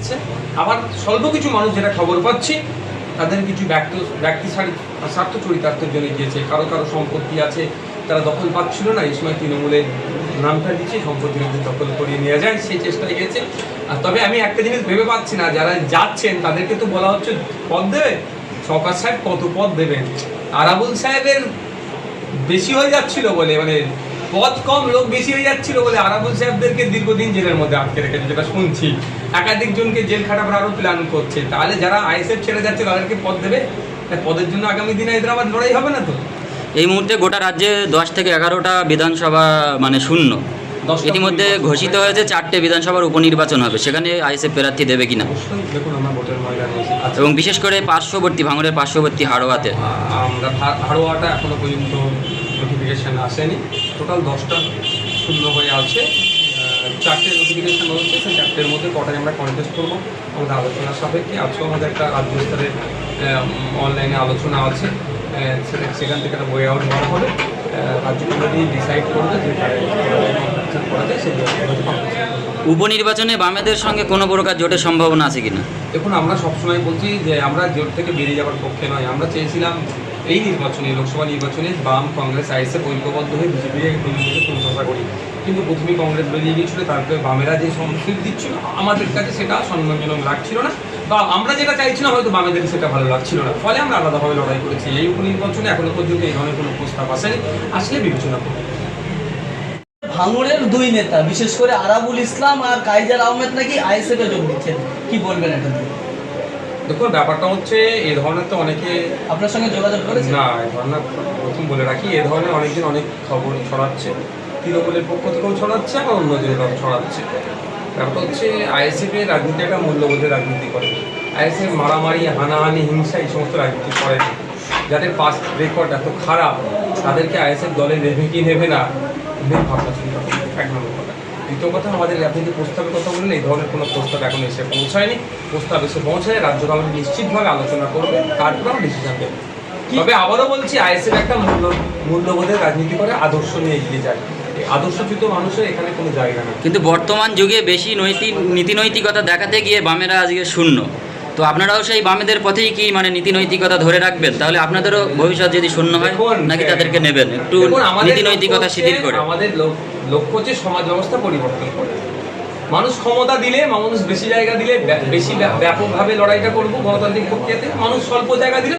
যাচ্ছে। আবার স্বল্প কিছু মানুষ যেটা খবর পাচ্ছি তাদের কিছু ব্যক্তি স্বার্থ চরিতার্থের জন্য গিয়েছে। কারো কারো সম্পত্তি আছে, তারা দখল পাচ্ছিল না, এই সময় তৃণমূলের নামটা দিচ্ছে সম্পত্তি দখল করিয়ে নিয়ে যায়, সেই চেষ্টায় গিয়েছে। আর তবে আমি একটা জিনিস ভেবে পাচ্ছি না, যারা যাচ্ছেন তাদেরকে তো বলা হচ্ছে পদ দেবে, সরকার সাহেব কত পদ দেবেন? আরাবুল সাহেবের বেশি হয়ে যাচ্ছিল বলে, মানে পদ কম লোক বেশি হয়ে যাচ্ছিল বলে আরাবুল সাহেবদেরকে দীর্ঘদিন জেলের মধ্যে আটকে রেখেছে, যেটা শুনছি। একাধিক জনকে জেল খাটাবার আরো প্ল্যান করছে। তাহলে যারা আইএসএফ ছেড়ে যাচ্ছে তাদেরকে পদ দেবে? পদের জন্য আগামী দিনে এদের আবার লড়াই হবে না তো? এই মুহূর্তে গোটা রাজ্যে 10 থেকে 11টা বিধানসভা মানে শূন্য। ইতিমধ্যে ঘোষিত হয়েছে 4টে বিধানসভার উপনির্বাচন হবে, সেখানে আইএসএফ প্রার্থী দেবে কিনা? দেখুন, আমরা ভোটের ময়দানে এবং বিশেষ করে পার্শ্ববর্তী ভাঙড়ের পার্শ্ববর্তী হাড়োয়াতে আমরা হাড়োয়াটা এখনো পর্যন্ত নোটিফিকেশান আসেনি। টোটাল 10টা শূন্য হয়ে আছে, 4টে নোটিফিকেশান হচ্ছে। সেই 4টের মধ্যে কটাই আমরা কন্টেস্ট করবো আমাদের আলোচনার সাপেক্ষে। আজকেও আমাদের একটা রাজ্য স্তরের অনলাইনে আলোচনা আছে, সেখান থেকে একটা ওয়ে আউট করা হবে। রাজ্য কমিটি ডিসাইড করবে যে করা যায় সেই। উপনির্বাচনে বামেদের সঙ্গে কোনো প্রকার জোটের সম্ভাবনা আছে কিনা? দেখুন, আমরা সবসময় বলছি যে আমরা জোট থেকে বেরিয়ে যাওয়ার পক্ষে নয়। আমরা চেয়েছিলাম এই নির্বাচনে, লোকসভা নির্বাচনে বাম, কংগ্রেস, আইএসএফ ঐক্যবদ্ধ হয়ে বিজেপির মধ্যে সমঝোতা করি। কিন্তু প্রথমেই কংগ্রেস বেরিয়ে গিয়েছিল, তারপরে বামেরা যে সংস্কৃতি দিচ্ছিল আমাদের কাছে সেটা সম্মানজনক লাগছিল না, বা আমরা যেটা চাইছিলাম হয়তো বামেদের সেটা ভালো লাগছিল না। ফলে আমরা আলাদাভাবে লড়াই করেছি। এই উপনির্বাচনে এখনো পর্যন্ত এই ধরনের কোনো প্রস্তাব আসেনি, আসলে বিবেচনা করব। ভাঙড়ের দুই নেতা, বিশেষ করে আরাবুল ইসলাম আর কাইজার আহমেদ নাকি আইএসএফে যোগ দিচ্ছেন, কি বলবেন এটা নিয়ে? দেখুন, ব্যাপারটা হচ্ছে এই ধরনের তো অনেকে আপনার সঙ্গে যোগাযোগ করেছে না। এই ধরনের প্রথম বলে রাখি, এ ধরনের অনেকদিন অনেক খবর ছড়াচ্ছে, তৃণমূলের পক্ষ থেকেও ছড়াচ্ছে, আবার অন্য জেলাও ছড়াচ্ছে। ব্যাপারটা হচ্ছে আইএসএফ এর রাজনীতি একটা মূল্যবোধের রাজনীতি করে। আইএসএফ মারামারি, হানাহানি, হিংসা এই সমস্ত রাজনীতি করে না। যাদের পাস্ট রেকর্ড এত খারাপ তাদেরকে আইএসএফ দলে নেবে কি নেবে না, ভাবনা চিন্তা করবে, এক নম্বর কথা। দ্বিতীয় কথা, আমাদের আপনি যে প্রস্তাবের কথা বললেন, এই ধরনের কোনো প্রস্তাব এখন এসে পৌঁছায়নি। প্রস্তাব এসে পৌঁছায় রাজ্য কমিটি নিশ্চিতভাবে আলোচনা করবে, তারপর আমরা ডিসিশন দেবো। তবে আবারও বলছি, আইএসএফ একটা মূল্যবোধের রাজনীতি করে, আদর্শ নিয়ে এগিয়ে যায়। আদর্শচ্যুত মানুষের এখানে কোনো জায়গা নেই। কিন্তু বর্তমান যুগে বেশি নীতিনৈতিকতা দেখাতে গিয়ে বামেরা আজকে শূন্য। তো আপনারাও সেই বামেদের পথেই কি মানে নীতিনৈতিকতা ধরে রাখবেন? তাহলে আপনাদেরও ভবিষ্যৎ যদি শূন্য হয়, নাকি তাদেরকে নেবেন একটু নীতিনৈতিকতা শিথিল করে? আমাদের লক্ষ্য হচ্ছে সমাজ ব্যবস্থা পরিবর্তন করে। মানুষ ক্ষমতা দিলে, মানুষ বেশি জায়গা দিলে, বেশি ব্যাপকভাবে লড়াইটা করবো গণতান্ত্রিক প্রক্রিয়াতে। মানুষ স্বল্প জায়গা দিলে